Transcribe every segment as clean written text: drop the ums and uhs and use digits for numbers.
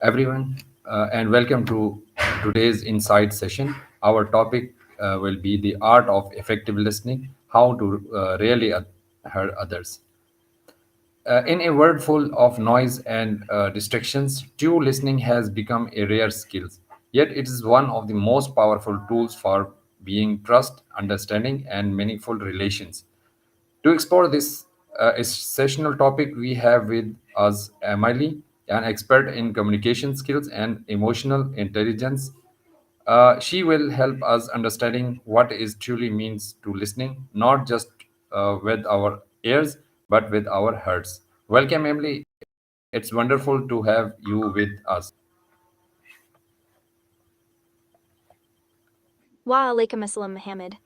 everyone, and welcome to today's Insight session. Our topic will be the art of effective listening, how to really hear others. In a world full of noise and distractions, true listening has become a rare skill. Yet it is one of the most powerful tools for being trust, understanding, and meaningful relations. To explore this sessional topic, we have with us Emily, an expert in communication skills and emotional intelligence. She will help us understanding what is truly means to listening, not just with our ears, but with our hearts. Welcome, Emily. It's wonderful to have you with us. Wa alaikum assalam, Mohammed.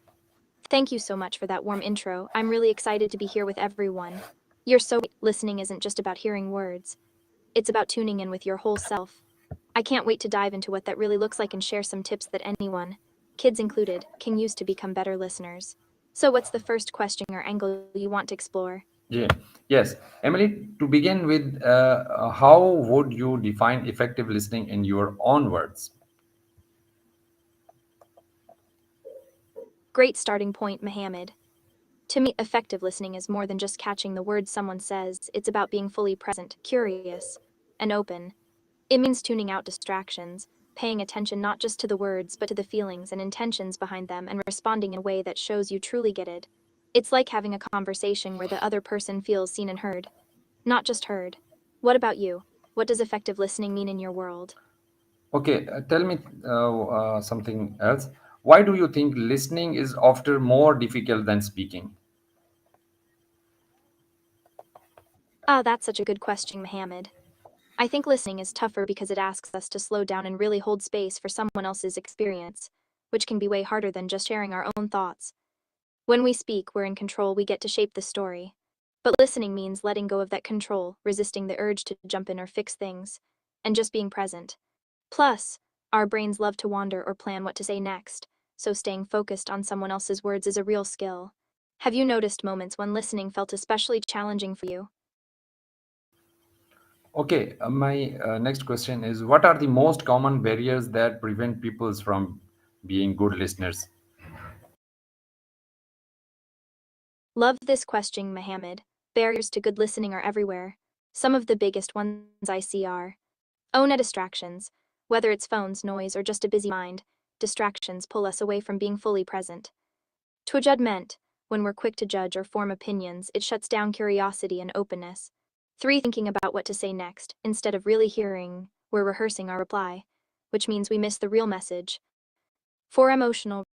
Thank you so much for that warm intro. I'm really excited to be here with everyone. You're so right. Listening isn't just about hearing words, it's about tuning in with your whole self. I can't wait to dive into what that really looks like and share some tips that anyone, kids included, can use to become better listeners. So, what's the first question or angle you want to explore? Yeah. Yes, Emily. To begin with, how would you define effective listening in your own words? Great starting point, Mohammed. To me, effective listening is more than just catching the words someone says, it's about being fully present, curious, and open. It means tuning out distractions, paying attention not just to the words but to the feelings and intentions behind them and responding in a way that shows you truly get it. It's like having a conversation where the other person feels seen and heard, not just heard. What about you? What does effective listening mean in your world? Okay, tell me something else. Why do you think listening is often more difficult than speaking? Ah, that's such a good question, Mohammed. I think listening is tougher because it asks us to slow down and really hold space for someone else's experience, which can be way harder than just sharing our own thoughts. When we speak, we're in control, we get to shape the story. But listening means letting go of that control, resisting the urge to jump in or fix things, and just being present. Plus, our brains love to wander or plan what to say next, so staying focused on someone else's words is a real skill. Have you noticed moments when listening felt especially challenging for you? Okay, my next question is, what are the most common barriers that prevent people from being good listeners? Love this question, Mohammed. Barriers to good listening are everywhere. Some of the biggest ones I see are distractions. Whether it's phones, noise, or just a busy mind, distractions pull us away from being fully present. To judgment, when we're quick to judge or form opinions, it shuts down curiosity and openness. 3. Thinking about what to say next, instead of really hearing, we're rehearsing our reply, which means we miss the real message. 4. Emotional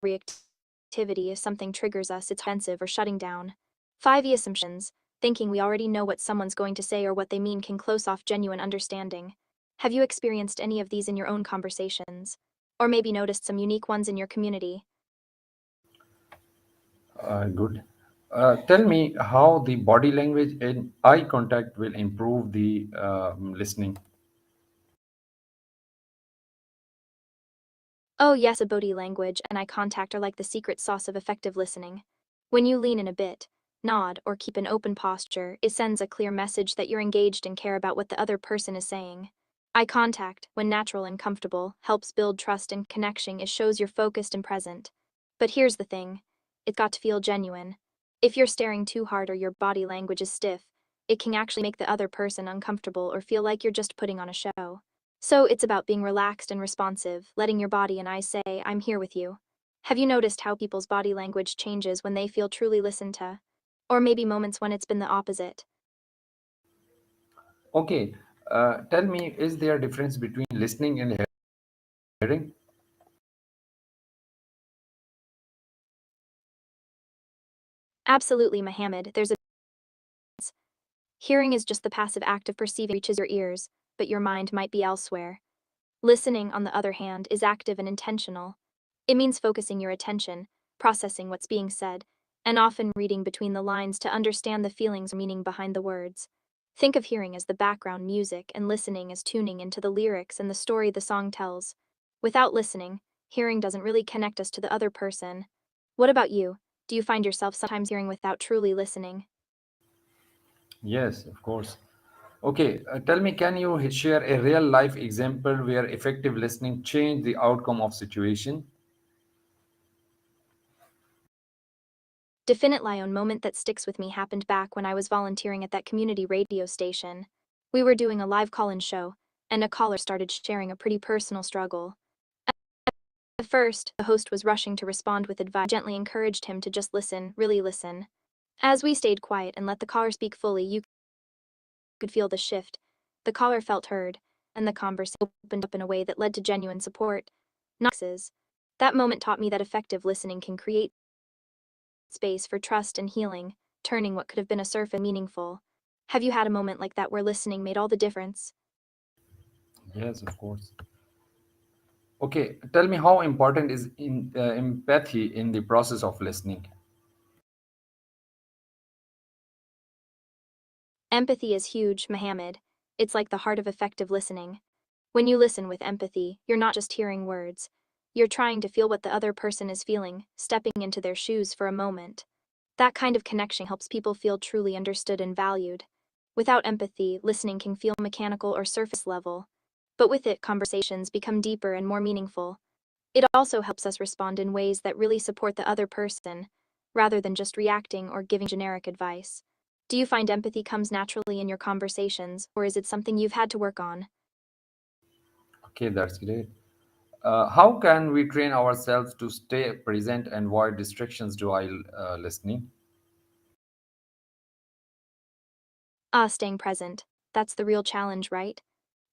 reactivity, if something triggers us, it's offensive or shutting down. 5. Assumptions, thinking we already know what someone's going to say or what they mean can close off genuine understanding. Have you experienced any of these in your own conversations? Or maybe noticed some unique ones in your community? Good. Tell me how the body language and eye contact will improve the listening. Oh, yes, a body language and eye contact are like the secret sauce of effective listening. When you lean in a bit, nod, or keep an open posture, it sends a clear message that you're engaged and care about what the other person is saying. Eye contact, when natural and comfortable, helps build trust and connection. It shows you're focused and present. But here's the thing, it's got to feel genuine. If you're staring too hard or your body language is stiff, it can actually make the other person uncomfortable or feel like you're just putting on a show. So it's about being relaxed and responsive, letting your body and eyes say, I'm here with you. Have you noticed how people's body language changes when they feel truly listened to? Or maybe moments when it's been the opposite? Okay, tell me, is there a difference between listening and hearing? Absolutely, Mohammed. There's a hearing is just the passive act of perceiving reaches your ears, but your mind might be elsewhere. Listening, on the other hand, is active and intentional. It means focusing your attention, processing what's being said, and often reading between the lines to understand the feelings or meaning behind the words. Think of hearing as the background music and listening as tuning into the lyrics and the story the song tells. Without listening, hearing doesn't really connect us to the other person. What about you? Do you find yourself sometimes hearing without truly listening? Yes, of course. Okay, tell me, can you share a real life example where effective listening changed the outcome of situation? Definitely a moment that sticks with me happened back when I was volunteering at that community radio station. We were doing a live call-in show, and a caller started sharing a pretty personal struggle. At first, the host was rushing to respond with advice, gently encouraged him to just listen, really listen. As we stayed quiet and let the caller speak fully, you could feel the shift. The caller felt heard, and the conversation opened up in a way that led to genuine support. Noxes. That moment taught me that effective listening can create space for trust and healing, turning what could have been a surface meaningful. Have you had a moment like that where listening made all the difference? Yes, of course. Okay, tell me, how important is empathy in the process of listening? Empathy is huge, Mohammed. It's like the heart of effective listening. When you listen with empathy, you're not just hearing words. You're trying to feel what the other person is feeling, stepping into their shoes for a moment. That kind of connection helps people feel truly understood and valued. Without empathy, listening can feel mechanical or surface level. But with it, conversations become deeper and more meaningful. It also helps us respond in ways that really support the other person, rather than just reacting or giving generic advice. Do you find empathy comes naturally in your conversations, or is it something you've had to work on? Okay, that's great. How can we train ourselves to stay present and avoid distractions while listening? Staying present. That's the real challenge, right?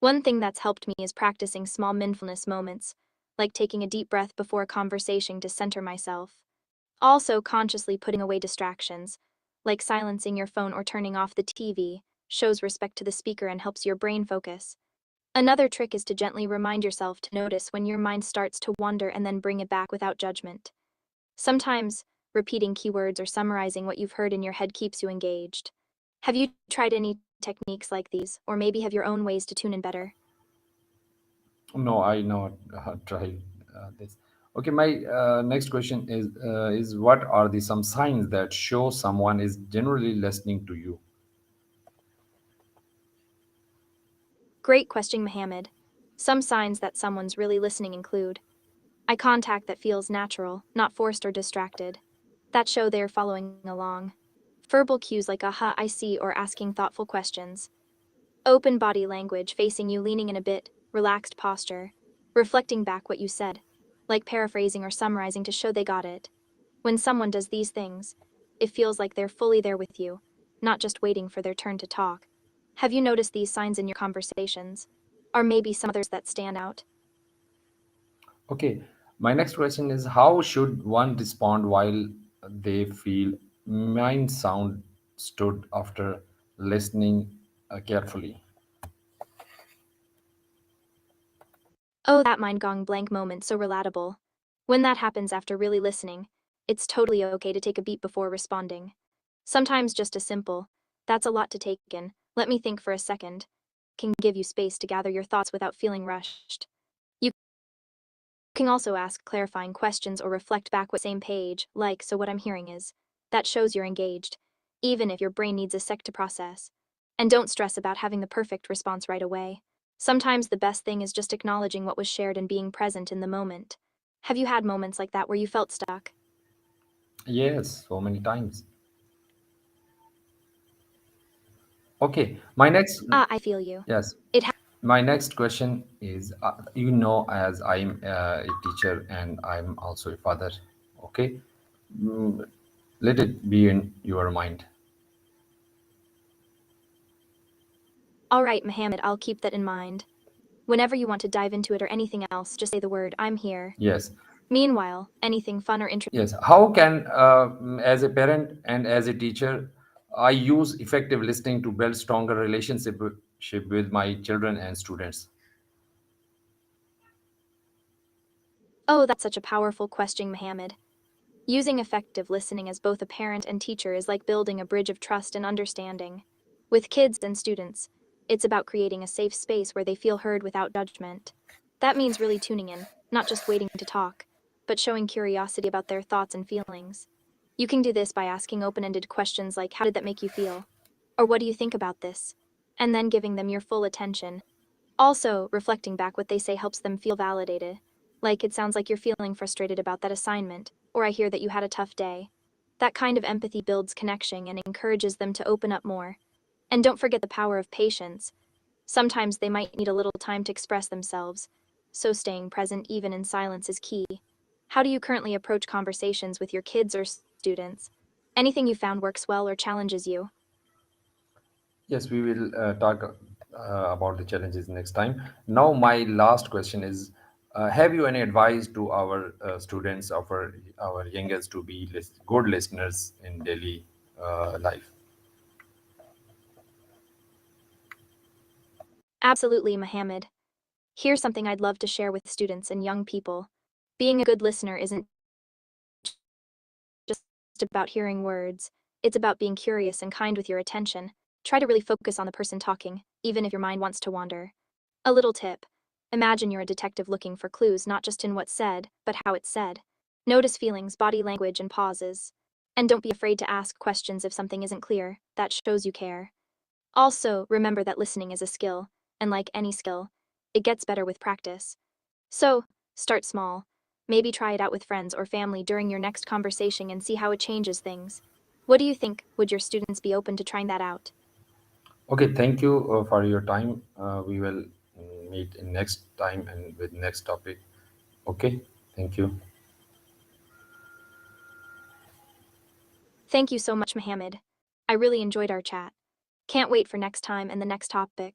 One thing that's helped me is practicing small mindfulness moments, like taking a deep breath before a conversation to center myself. Also, consciously putting away distractions, like silencing your phone or turning off the TV, shows respect to the speaker and helps your brain focus. Another trick is to gently remind yourself to notice when your mind starts to wander and then bring it back without judgment. Sometimes, repeating keywords or summarizing what you've heard in your head keeps you engaged. Have you tried any techniques like these, or maybe have your own ways to tune in better? No, I not tried this. Okay, my next question is what are the some signs that show someone is generally listening to you? Great question, Mohammed. Some signs that someone's really listening include eye contact that feels natural, not forced or distracted. That show they're following along. Verbal cues like aha, I see, or asking thoughtful questions. Open body language, facing you, leaning in a bit, relaxed posture. Reflecting back what you said, like paraphrasing or summarizing to show they got it. When someone does these things, it feels like they're fully there with you, not just waiting for their turn to talk. Have you noticed these signs in your conversations? Or maybe some others that stand out? Okay, my next question is how should one respond while they feel mind sound stood after listening carefully? Oh, that mind gong blank moment, so relatable. When that happens after really listening, it's totally okay to take a beat before responding. Sometimes just a simple, that's a lot to take in, let me think for a second, can give you space to gather your thoughts without feeling rushed. You can also ask clarifying questions or reflect back what same page, like, so what I'm hearing is. That shows you're engaged, even if your brain needs a sec to process. And don't stress about having the perfect response right away. Sometimes the best thing is just acknowledging what was shared and being present in the moment. Have you had moments like that where you felt stuck? Yes, so many times. Okay, my next I feel you. yes, It my next question is you know, as I'm a teacher and I'm also a father. Okay, Mm, let it be in your mind. All right, Mohammed, I'll keep that in mind. Whenever you want to dive into it or anything else, just say the word, I'm here. Yes, Meanwhile, anything fun or interesting. yes. How can, as a parent and as a teacher, I use effective listening to build stronger relationship with my children and students? Oh, that's such a powerful question, Mohammed. Using effective listening as both a parent and teacher is like building a bridge of trust and understanding. With kids and students, it's about creating a safe space where they feel heard without judgment. That means really tuning in, not just waiting to talk, but showing curiosity about their thoughts and feelings. You can do this by asking open ended questions like, how did that make you feel? Or what do you think about this? and then giving them your full attention. Also, reflecting back what they say helps them feel validated. Like, it sounds like you're feeling frustrated about that assignment, or I hear that you had a tough day. That kind of empathy builds connection and encourages them to open up more. And don't forget the power of patience. Sometimes they might need a little time to express themselves, so staying present even in silence is key. How do you currently approach conversations with your kids or students? Anything you found works well or challenges you? Yes, we will talk about the challenges next time. Now, my last question is: have you any advice to our students, our youngest, to be good listeners in daily life? Absolutely, Mohammed. Here's something I'd love to share with students and young people. Being a good listener isn't just about hearing words, it's about being curious and kind with your attention. Try to really focus on the person talking, even if your mind wants to wander. A little tip: imagine you're a detective looking for clues not just in what's said, but how it's said. Notice feelings, body language, and pauses. And don't be afraid to ask questions if something isn't clear, that shows you care. Also, remember that listening is a skill, and like any skill, it gets better with practice. So, start small. Maybe try it out with friends or family during your next conversation and see how it changes things. What do you think? Would your students be open to trying that out? Okay, thank you for your time. We will meet in next time and with next topic. Okay, thank you. Thank you so much, Mohammed. I really enjoyed our chat. Can't wait for next time and the next topic.